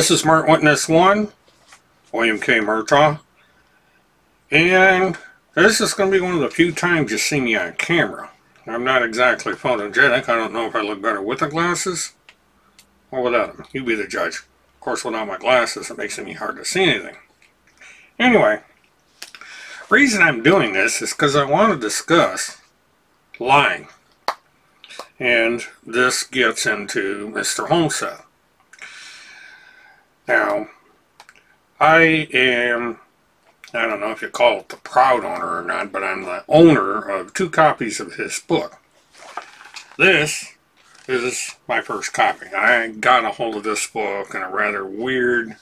This is Smart Witness 1, William K. Murtaugh, and this is going to be one of the few times you see me on camera. I'm not exactly photogenic. I don't know if I look better with the glasses or without them. You be the judge. Of course, without my glasses, it makes me hard to see anything. Anyway, the reason I'm doing this is because I want to discuss lying. And this gets into Mr. Holmseth. Now, I don't know if you call it the proud owner or not, but I'm the owner of 2 copies of his book. This is my first copy. I got a hold of this book in a rather weird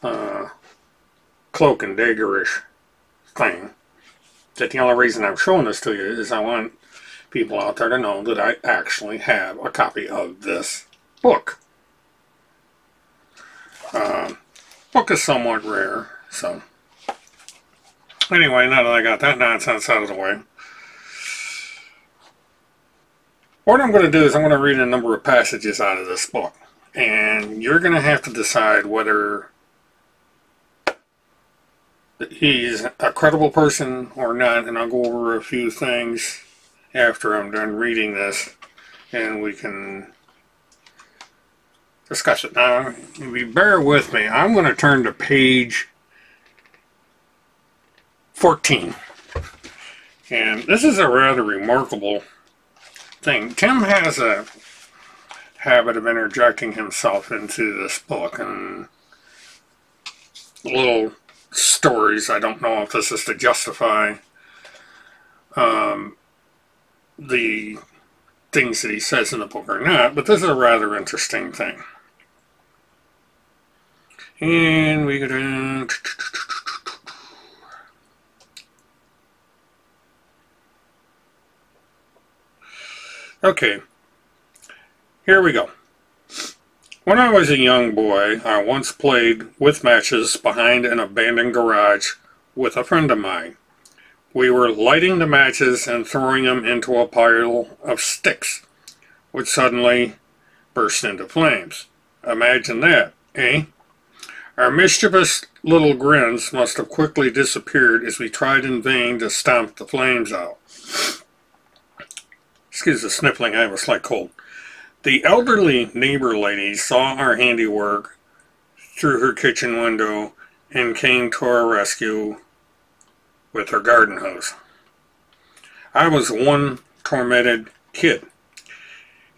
cloak and daggerish thing. That the only reason I'm showing this to you is I want people out there to know that I actually have a copy of this book. Book is somewhat rare, so anyway, now that I got that nonsense out of the way, what I'm going to do is I'm going to read a number of passages out of this book, and you're going to have to decide whether he's a credible person or not, and I'll go over a few things after I'm done reading this, and we can discuss it. Now, if you bear with me, I'm going to turn to page 14. And this is a rather remarkable thing. Tim has a habit of interjecting himself into this book and little stories. I don't know if this is to justify the things that he says in the book or not, but this is a rather interesting thing. And we go down. Okay, here we go. When I was a young boy, I once played with matches behind an abandoned garage with a friend of mine. We were lighting the matches and throwing them into a pile of sticks, which suddenly burst into flames. Imagine that, eh? Our mischievous little grins must have quickly disappeared as we tried in vain to stomp the flames out. Excuse the sniffling, I have a slight cold. The elderly neighbor lady saw our handiwork through her kitchen window and came to our rescue with her garden hose. I was one tormented kid.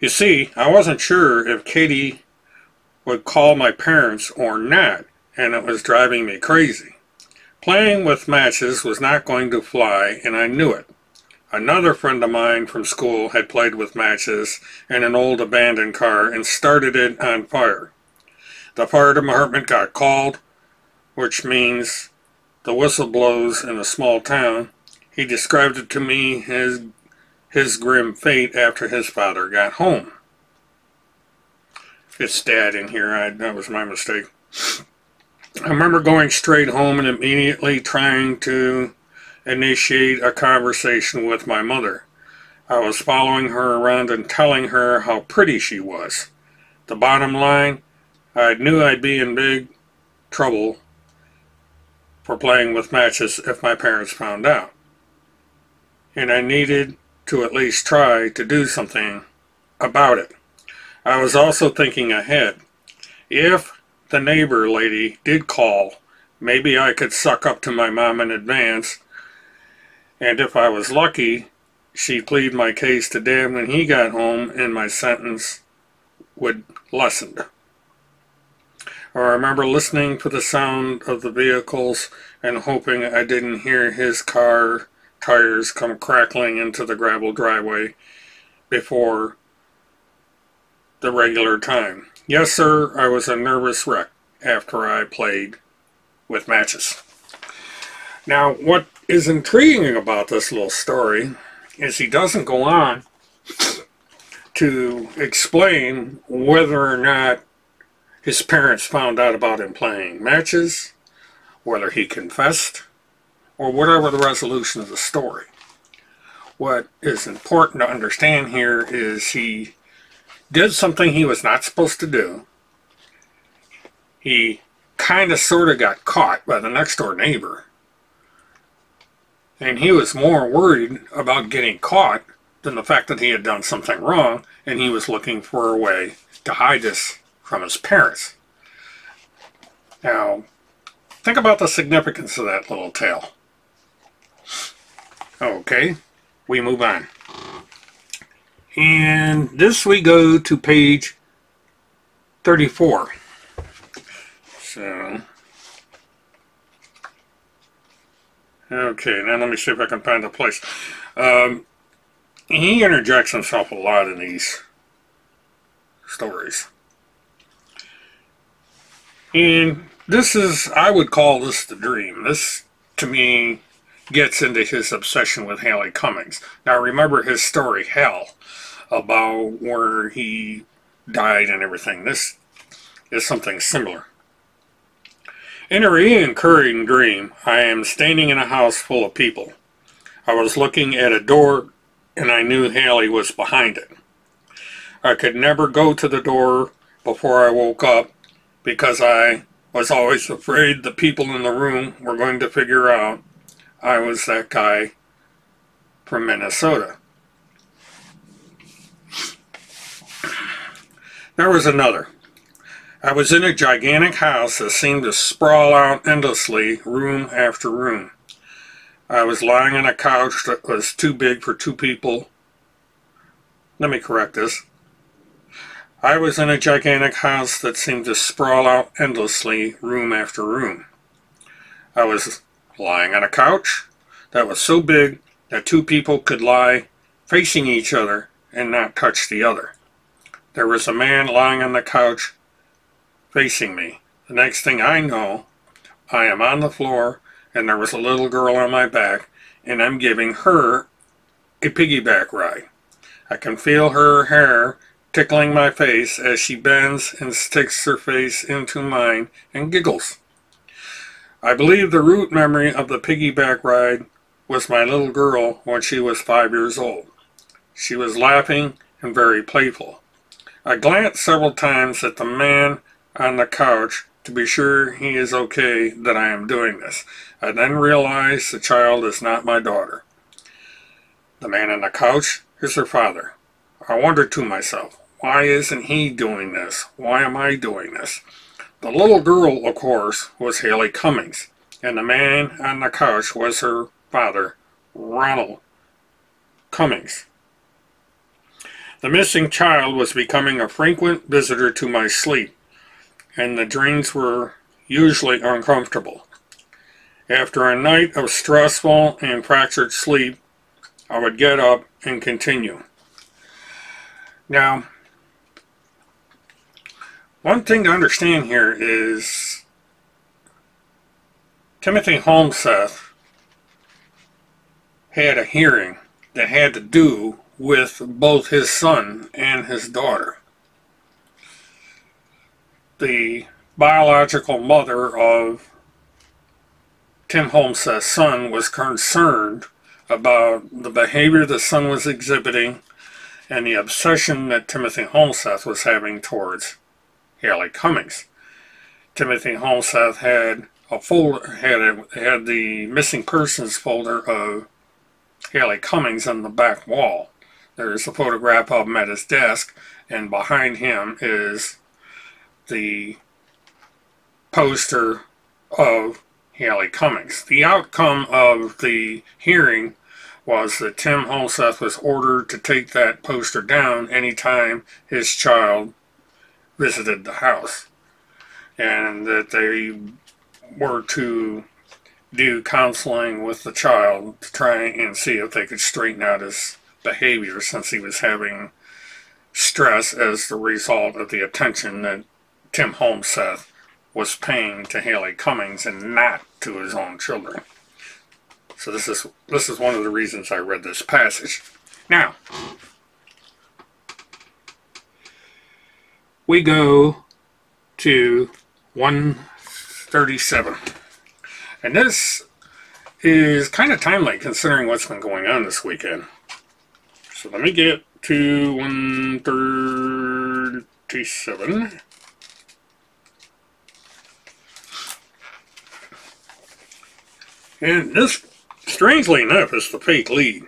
You see, I wasn't sure if Katie would call my parents or not, and it was driving me crazy. Playing with matches was not going to fly, and I knew it. Another friend of mine from school had played with matches in an old abandoned car and started it on fire. The fire department got called, which means the whistle blows in a small town. He described it to me as his grim fate after his father got home. It's Dad in here. That was my mistake. I remember going straight home and immediately trying to initiate a conversation with my mother. I was following her around and telling her how pretty she was. The bottom line, I knew I'd be in big trouble for playing with matches if my parents found out. And I needed to at least try to do something about it. I was also thinking ahead. If the neighbor lady did call, maybe I could suck up to my mom in advance, and if I was lucky, she'd plead my case to Dad when he got home and my sentence would lessen. I remember listening for the sound of the vehicles and hoping I didn't hear his car tires come crackling into the gravel driveway before the regular time. Yes, sir, I was a nervous wreck after I played with matches. Now, what is intriguing about this little story is he doesn't go on to explain whether or not his parents found out about him playing matches, whether he confessed, or whatever the resolution of the story. What is important to understand here is he did something he was not supposed to do. he kind of sort of got caught by the next door neighbor. And he was more worried about getting caught than the fact that he had done something wrong, and he was looking for a way to hide this from his parents. Now, think about the significance of that little tale. Okay, we move on. And this we go to page 34. So, okay, now let me see if I can find the place. He interjects himself a lot in these stories. And this is, I would call this the dream. This, to me, gets into his obsession with Haleigh Cummings. Now, remember his story, Hell, about where he died and everything. This is something similar. In a reoccurring dream, I am standing in a house full of people. I was looking at a door, and I knew Haleigh was behind it. I could never go to the door before I woke up because I was always afraid the people in the room were going to figure out I was that guy from Minnesota. There was another. I was in a gigantic house that seemed to sprawl out endlessly, room after room. I was lying on a couch that was too big for two people. Let me correct this. I was in a gigantic house that seemed to sprawl out endlessly, room after room. I was lying on a couch that was so big that two people could lie facing each other and not touch the other. There was a man lying on the couch facing me. The next thing I know, I am on the floor and there was a little girl on my back and I'm giving her a piggyback ride. I can feel her hair tickling my face as she bends and sticks her face into mine and giggles. I believe the root memory of the piggyback ride was my little girl when she was 5 years old. She was laughing and very playful. I glanced several times at the man on the couch to be sure he is okay that I am doing this. I then realized the child is not my daughter. The man on the couch is her father. I wondered to myself, why isn't he doing this? Why am I doing this? The little girl, of course, was Haleigh Cummings, and the man on the couch was her father, Ronald Cummings. The missing child was becoming a frequent visitor to my sleep, and the dreams were usually uncomfortable. After a night of stressful and fractured sleep, I would get up and continue. Now, one thing to understand here is Timothy Holmseth had a hearing that had to do with both his son and his daughter. The biological mother of Tim Holmseth's son was concerned about the behavior the son was exhibiting and the obsession that Timothy Holmseth was having towards Haleigh Cummings. Timothy Holmseth had a folder, had the missing persons folder of Haleigh Cummings on the back wall. There's a photograph of him at his desk, and behind him is the poster of Haleigh Cummings. The outcome of the hearing was that Tim Holmseth was ordered to take that poster down anytime his child visited the house, and that they were to do counseling with the child to try and see if they could straighten out his behavior, since he was having stress as the result of the attention that Tim Holmseth was paying to Haleigh Cummings and not to his own children. So this is one of the reasons I read this passage. Now, we go to 137. And this is kind of timely considering what's been going on this weekend. So let me get to 137. And this, strangely enough, is the fake lead.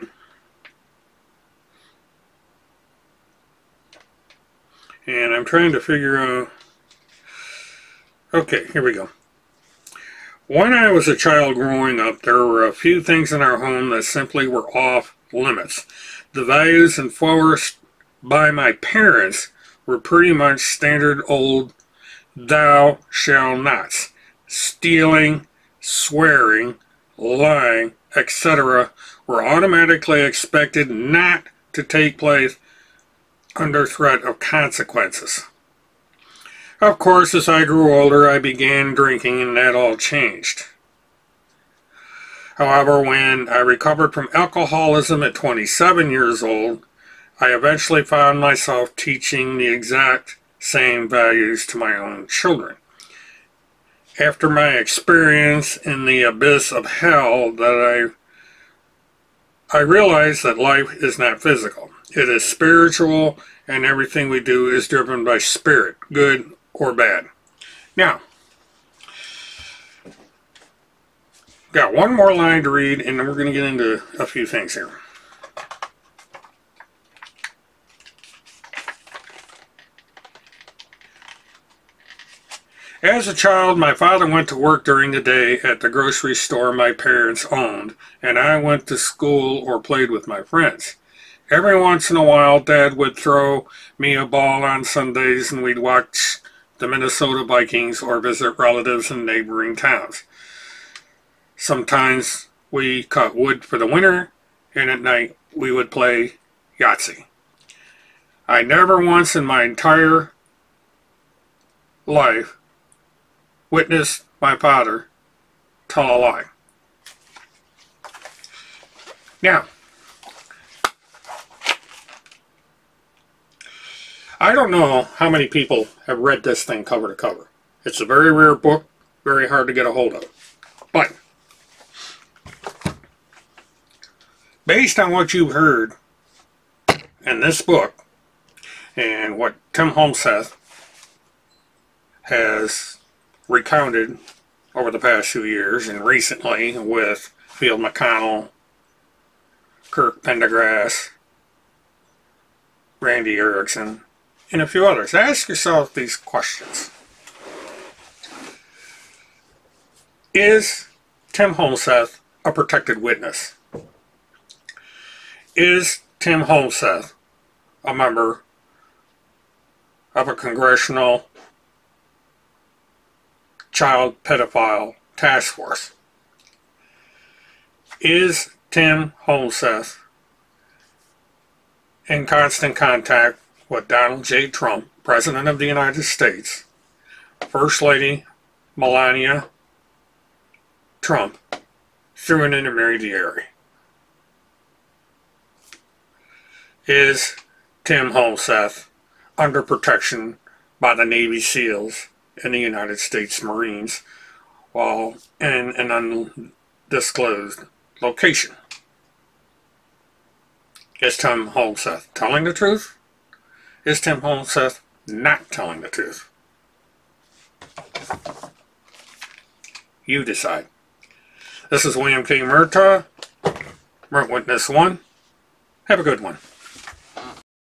And I'm trying to figure out... Okay, here we go. When I was a child growing up, there were a few things in our home that simply were off limits. The values enforced by my parents were pretty much standard old thou shall nots. Stealing, swearing, lying, etc. were automatically expected not to take place under threat of consequences. Of course, as I grew older, I began drinking, and that all changed. However, when I recovered from alcoholism at 27 years old, I eventually found myself teaching the exact same values to my own children. After my experience in the abyss of hell, that I realized that life is not physical. It is spiritual, and everything we do is driven by spirit, good or bad. Now, got one more line to read, and then we're going to get into a few things here. As a child, my father went to work during the day at the grocery store my parents owned, and I went to school or played with my friends. Every once in a while, Dad would throw me a ball on Sundays, and we'd watch the Minnesota Vikings or visit relatives in neighboring towns. Sometimes we cut wood for the winter, and at night we would play Yahtzee. I never once in my entire life witnessed my father tell a lie. Now, I don't know how many people have read this thing cover to cover. It's a very rare book, very hard to get a hold of. But, based on what you've heard in this book, and what Tim Holmseth has recounted over the past few years, and recently with Field McConnell, Kirk Pendergrass, Randy Erickson, and a few others, ask yourself these questions. Is Tim Holmseth a protected witness? Is Tim Holmseth a member of a congressional child pedophile task force? Is Tim Holmseth in constant contact with Donald J. Trump, President of the United States, First Lady Melania Trump, through an intermediary? Is Tim Holmseth under protection by the Navy SEALs and the United States Marines while in an undisclosed location? Is Tim Holmseth telling the truth? Is Tim Holmseth not telling the truth? You decide. This is William K. Murtaugh, Witness 1. Have a good one.